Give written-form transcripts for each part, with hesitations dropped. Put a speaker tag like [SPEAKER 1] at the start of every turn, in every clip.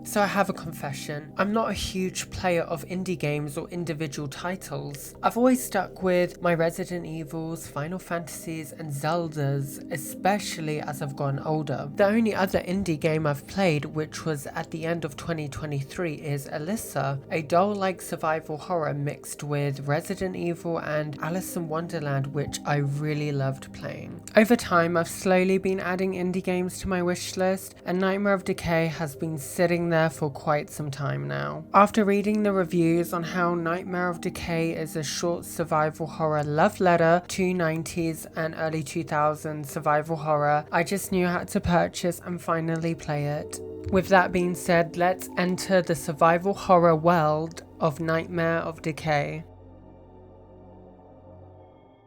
[SPEAKER 1] So I have a confession, I'm not a huge player of indie games or individual titles. I've always stuck with my Resident Evils, Final Fantasies and Zeldas, especially as I've gotten older. The only other indie game I've played, which was at the end of 2023, is Alyssa, a doll-like survival horror mixed with Resident Evil and Alice in Wonderland, which I really loved playing. Over time, I've slowly been adding indie games to my wish list, and Nightmare of Decay has been sitting there for quite some time now. After reading the reviews on how Nightmare of Decay is a short survival horror love letter to 90s and early 2000s survival horror, I just knew I had to purchase and finally play it. With that being said, let's enter the survival horror world of Nightmare of Decay.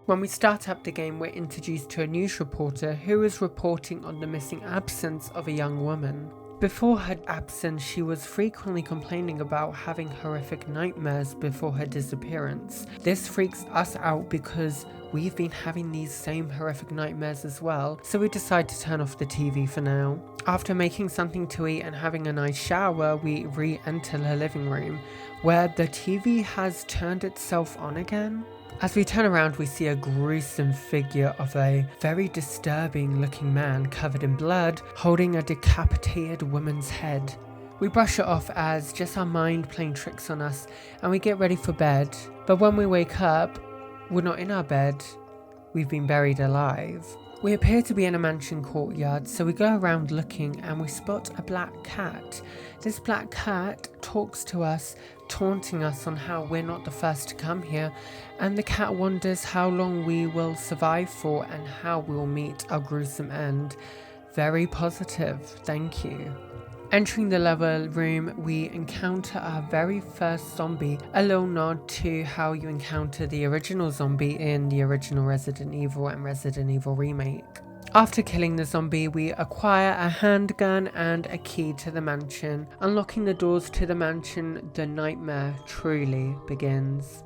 [SPEAKER 1] When we start up the game, we're introduced to a news reporter who is reporting on the missing absence of a young woman. Before her absence, she was frequently complaining about having horrific nightmares before her disappearance. This freaks us out because we've been having these same horrific nightmares as well, so we decide to turn off the TV for now. After making something to eat and having a nice shower, we re-enter her living room, where the TV has turned itself on again. As we turn around, we see a gruesome figure of a very disturbing looking man covered in blood, holding a decapitated woman's head. We brush it off as just our mind playing tricks on us, and we get ready for bed. But when we wake up, we're not in our bed, we've been buried alive. We appear to be in a mansion courtyard, so we go around looking and we spot a black cat. This black cat talks to us, taunting us on how we're not the first to come here, and the cat wonders how long we will survive for and how we'll meet our gruesome end. Very positive, thank you. Entering the level room, we encounter our very first zombie, a little nod to how you encounter the original zombie in the original Resident Evil and Resident Evil Remake. After killing the zombie, we acquire a handgun and a key to the mansion. Unlocking the doors to the mansion, the nightmare truly begins.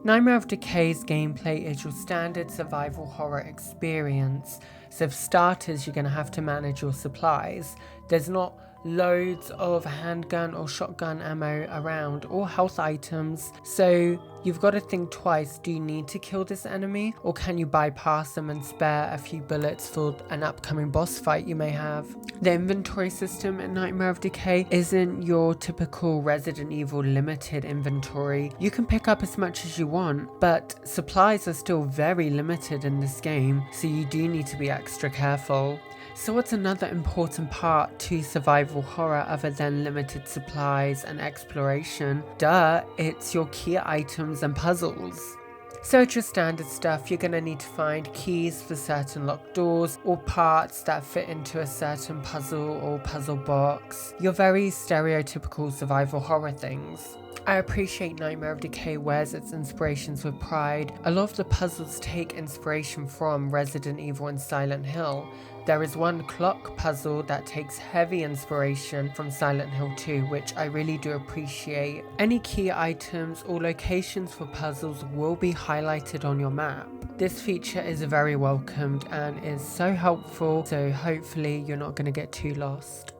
[SPEAKER 1] Nightmare of Decay's gameplay is your standard survival horror experience. So for starters, you're going to have to manage your supplies. There's not loads of handgun or shotgun ammo around or health items, so you've got to think twice. Do you need to kill this enemy, or can you bypass them and spare a few bullets for an upcoming boss fight you may have? The inventory system in Nightmare of Decay isn't your typical Resident Evil limited inventory. You can pick up as much as you want, but supplies are still very limited in this game, so you do need to be extra careful. So what's another important part to survival horror other than limited supplies and exploration? Duh, it's your key items and puzzles. So it's your standard stuff. You're going to need to find keys for certain locked doors or parts that fit into a certain puzzle or puzzle box. Your very stereotypical survival horror things. I appreciate Nightmare of Decay wears its inspirations with pride. A lot of the puzzles take inspiration from Resident Evil and Silent Hill. There is one clock puzzle that takes heavy inspiration from Silent Hill 2, which I really do appreciate. Any key items or locations for puzzles will be highlighted on your map. This feature is very welcomed and is so helpful, so hopefully you're not going to get too lost.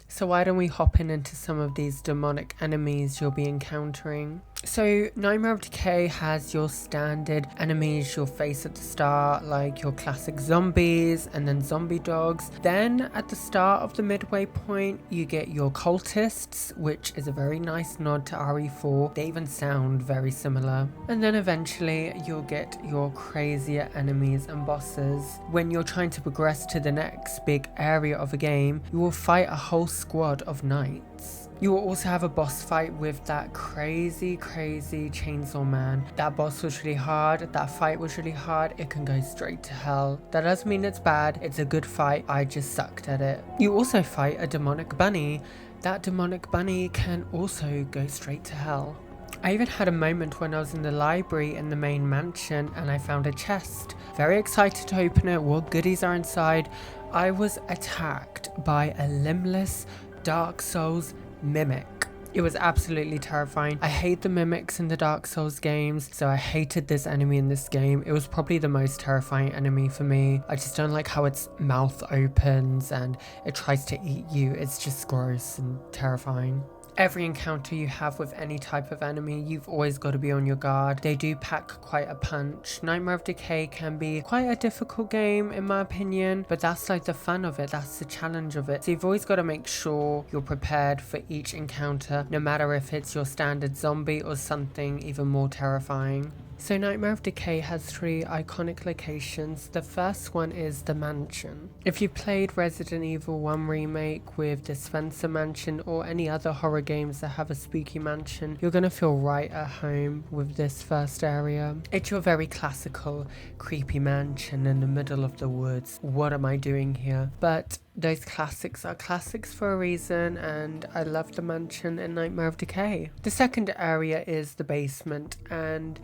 [SPEAKER 1] So why don't we hop into some of these demonic enemies you'll be encountering. So Nightmare of Decay has your standard enemies you'll face at the start, like your classic zombies and then zombie dogs. Then at the start of the midway point, you get your cultists, which is a very nice nod to RE4. They even sound very similar. And then eventually you'll get your crazier enemies and bosses. When you're trying to progress to the next big area of a game, you will fight a whole squad of knights. You will also have a boss fight with that crazy chainsaw man. That boss was really hard, that fight was really hard, it can go straight to hell. That doesn't mean it's bad, it's a good fight, I just sucked at it. You also fight a demonic bunny. That demonic bunny can also go straight to hell. I even had a moment when I was in the library in the main mansion and I found a chest. Very excited to open it, what goodies are inside. I was attacked by a limbless Dark Souls mimic. It was absolutely terrifying. I hate the mimics in the Dark Souls games, so I hated this enemy in this game. It was probably the most terrifying enemy for me. I just don't like how its mouth opens and it tries to eat you. It's just gross and terrifying. Every encounter you have with any type of enemy, you've always got to be on your guard. They do pack quite a punch. Nightmare of Decay can be quite a difficult game in my opinion, but that's like the fun of it, that's the challenge of it. So you've always got to make sure you're prepared for each encounter, no matter if it's your standard zombie or something even more terrifying. So Nightmare of Decay has 3 iconic locations. The first one is the mansion. If you've played Resident Evil 1 Remake with the Spencer Mansion or any other horror games that have a spooky mansion, you're going to feel right at home with this first area. It's your very classical, creepy mansion in the middle of the woods. What am I doing here? But those classics are classics for a reason, and I love the mansion in Nightmare of Decay. The second area is the basement, and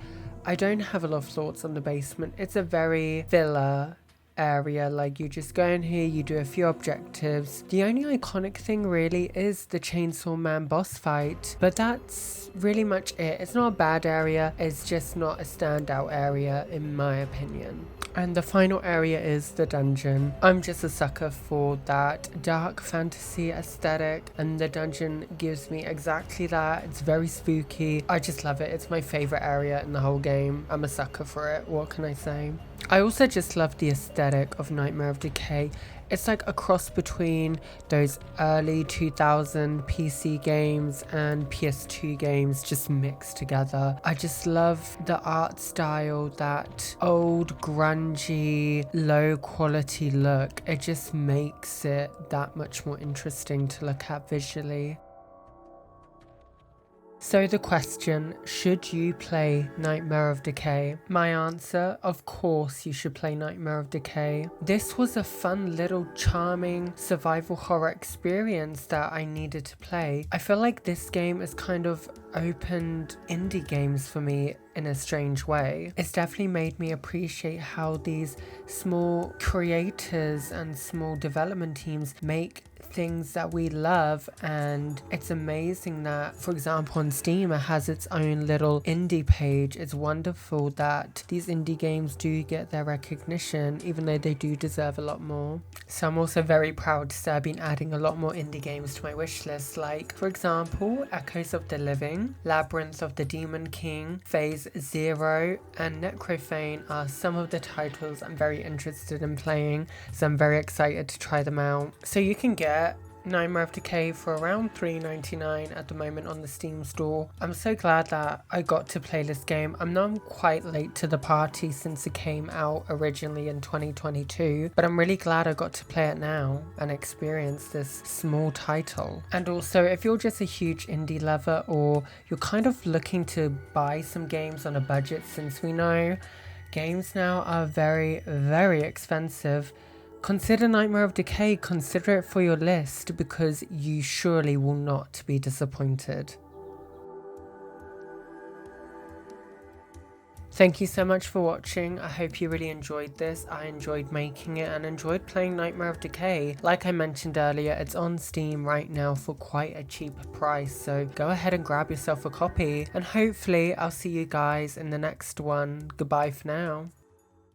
[SPEAKER 1] I don't have a lot of thoughts on the basement. It's a very filler area, like you just go in here, you do a few objectives. The only iconic thing really is the Chainsaw Man boss fight, but that's really much it. It's not a bad area, it's just not a standout area in my opinion. And the final area is the dungeon. I'm just a sucker for that dark fantasy aesthetic, and the dungeon gives me exactly that. It's very spooky. I just love it. It's my favorite area in the whole game. I'm a sucker for it. What can I say? I also just love the aesthetic of Nightmare of Decay. It's like a cross between those early 2000 PC games and PS2 games just mixed together. I just love the art style, that old grungy low quality look. It just makes it that much more interesting to look at visually. So the question, should you play Nightmare of Decay? My answer, of course you should play Nightmare of Decay. This was a fun little charming survival horror experience that I needed to play. I feel like this game has kind of opened indie games for me in a strange way. It's definitely made me appreciate how these small creators and small development teams make things that we love, and it's amazing that, for example, on Steam it has its own little indie page. It's wonderful that these indie games do get their recognition, even though they do deserve a lot more. So I'm also very proud to say I've been adding a lot more indie games to my wish list, like for example Echoes of the Living, Labyrinth of the Demon King, Phase Zero and Necrophane are some of the titles I'm very interested in playing, so I'm very excited to try them out. So you can get Nightmare of Decay for around $3.99 at the moment on the Steam store. I'm so glad that I got to play this game. I know I'm quite late to the party since it came out originally in 2022, but I'm really glad I got to play it now and experience this small title. And also, if you're just a huge indie lover, or you're kind of looking to buy some games on a budget, since we know games now are very, very expensive, consider Nightmare of Decay, consider it for your list, because you surely will not be disappointed. Thank you so much for watching. I hope you really enjoyed this. I enjoyed making it and enjoyed playing Nightmare of Decay. Like I mentioned earlier, it's on Steam right now for quite a cheap price, so go ahead and grab yourself a copy, and hopefully I'll see you guys in the next one. Goodbye for now.